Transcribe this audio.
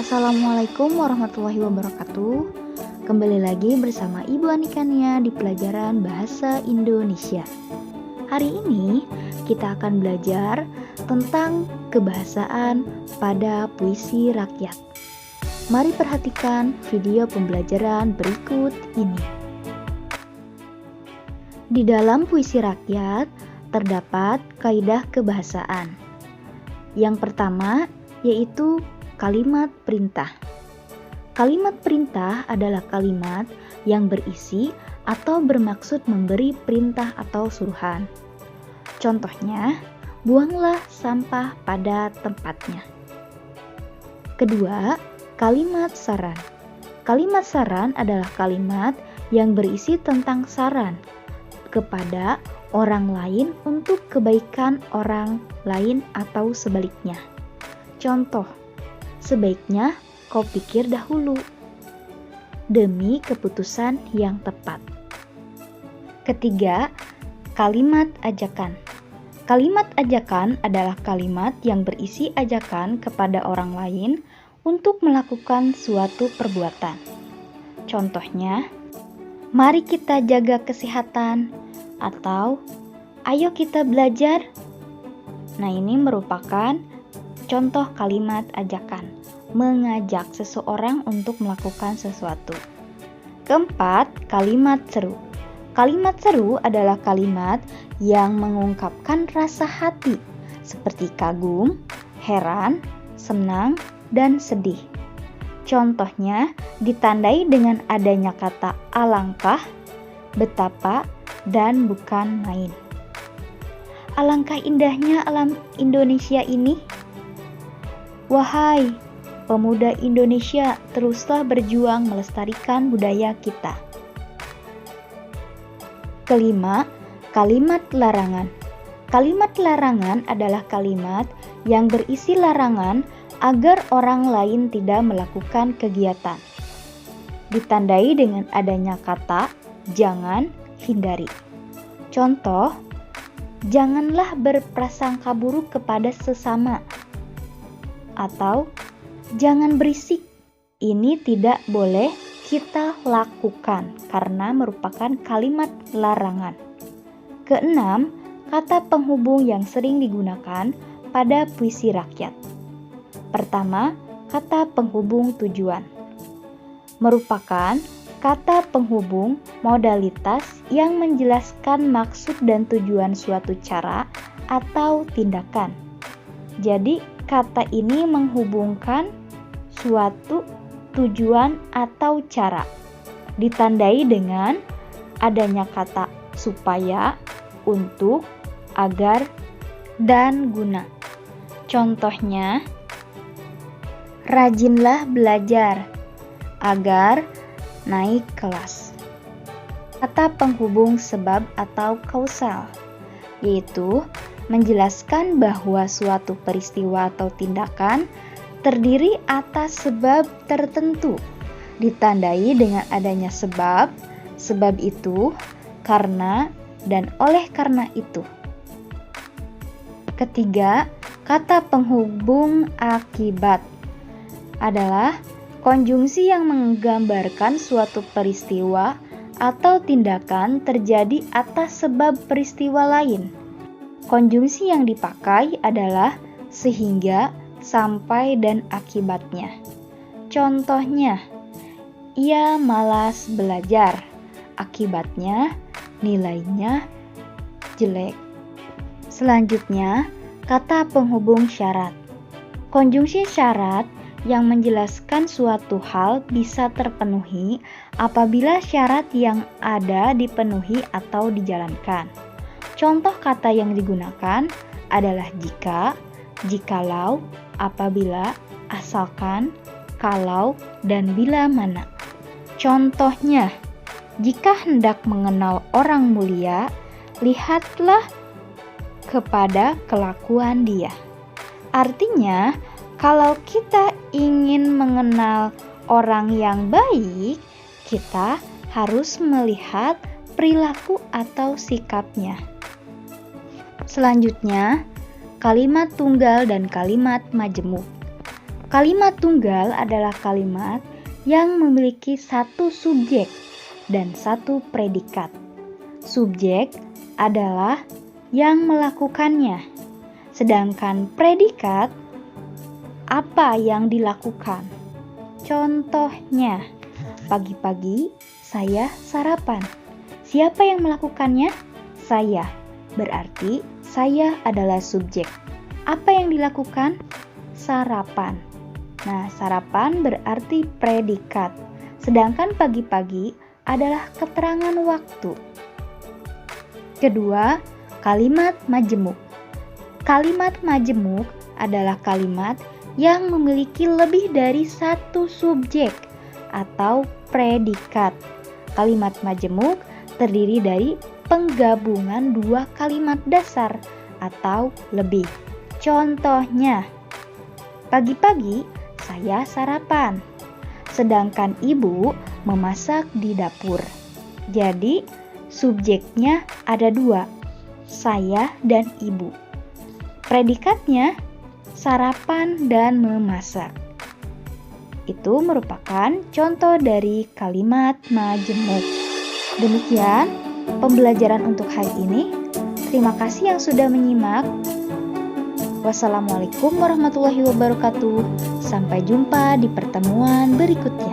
Assalamualaikum warahmatullahi wabarakatuh. Kembali lagi bersama Ibu Anikania di pelajaran Bahasa Indonesia. Hari ini kita akan belajar tentang kebahasaan pada puisi rakyat. Mari perhatikan video pembelajaran berikut ini. Di dalam puisi rakyat terdapat kaidah kebahasaan. Yang pertama yaitu kalimat perintah. Kalimat perintah adalah kalimat yang berisi atau bermaksud memberi perintah atau suruhan. Contohnya, buanglah sampah pada tempatnya. Kedua, kalimat saran. Kalimat saran adalah kalimat yang berisi tentang saran kepada orang lain untuk kebaikan orang lain atau sebaliknya. Contoh, sebaiknya kau pikir dahulu demi keputusan yang tepat. Ketiga, kalimat ajakan. Kalimat ajakan adalah kalimat yang berisi ajakan kepada orang lain untuk melakukan suatu perbuatan. Contohnya, mari kita jaga kesehatan atau ayo kita belajar. Nah, ini merupakan contoh kalimat ajakan, mengajak seseorang untuk melakukan sesuatu. Keempat, kalimat seru. Kalimat seru adalah kalimat yang mengungkapkan rasa hati seperti kagum, heran, senang, dan sedih. Contohnya ditandai dengan adanya kata alangkah, betapa, dan bukan main. Alangkah indahnya alam Indonesia ini. Wahai pemuda Indonesia, teruslah berjuang melestarikan budaya kita. Kelima, kalimat larangan. Kalimat larangan adalah kalimat yang berisi larangan agar orang lain tidak melakukan kegiatan. Ditandai dengan adanya kata jangan, hindari. Contoh, janganlah berprasangka buruk kepada sesama. Atau, jangan berisik. Ini tidak boleh kita lakukan karena merupakan kalimat larangan. Keenam, kata penghubung yang sering digunakan pada puisi rakyat. Pertama, kata penghubung tujuan. Merupakan kata penghubung modalitas yang menjelaskan maksud dan tujuan suatu cara atau tindakan. Jadi, kata ini menghubungkan suatu tujuan atau cara. Ditandai dengan adanya kata supaya, untuk, agar, dan guna. Contohnya, rajinlah belajar agar naik kelas. Kata penghubung sebab atau kausal, yaitu menjelaskan bahwa suatu peristiwa atau tindakan terdiri atas sebab tertentu, ditandai dengan adanya sebab itu, karena, dan oleh karena itu. Ketiga, kata penghubung akibat adalah konjungsi yang menggambarkan suatu peristiwa atau tindakan terjadi atas sebab peristiwa lain. Konjungsi yang dipakai adalah sehingga, sampai, dan akibatnya. Contohnya, ia malas belajar, akibatnya nilainya jelek. Selanjutnya, kata penghubung syarat. Konjungsi syarat yang menjelaskan suatu hal bisa terpenuhi apabila syarat yang ada dipenuhi atau dijalankan. Contoh kata yang digunakan adalah jika, jikalau, apabila, asalkan, kalau, dan bila mana. Contohnya, jika hendak mengenal orang mulia, lihatlah kepada kelakuan dia. Artinya, kalau kita ingin mengenal orang yang baik, kita harus melihat perilaku atau sikapnya. Selanjutnya, kalimat tunggal dan kalimat majemuk. Kalimat tunggal adalah kalimat yang memiliki satu subjek dan satu predikat. Subjek adalah yang melakukannya, sedangkan predikat apa yang dilakukan. Contohnya, pagi-pagi saya sarapan. Siapa yang melakukannya? Saya. Berarti saya adalah subjek. Apa yang dilakukan? Sarapan. Nah, sarapan berarti predikat. Sedangkan pagi-pagi adalah keterangan waktu. Kedua, kalimat majemuk. Kalimat majemuk adalah kalimat yang memiliki lebih dari satu subjek atau predikat. Kalimat majemuk terdiri dari penggabungan dua kalimat dasar atau lebih. Contohnya, pagi-pagi saya sarapan, sedangkan ibu memasak di dapur. Jadi, subjeknya ada dua, saya dan ibu. Predikatnya, sarapan dan memasak. Itu merupakan contoh dari kalimat majemuk. Demikian pembelajaran untuk hari ini. Terima kasih yang sudah menyimak. Wassalamualaikum warahmatullahi wabarakatuh. Sampai jumpa di pertemuan berikutnya.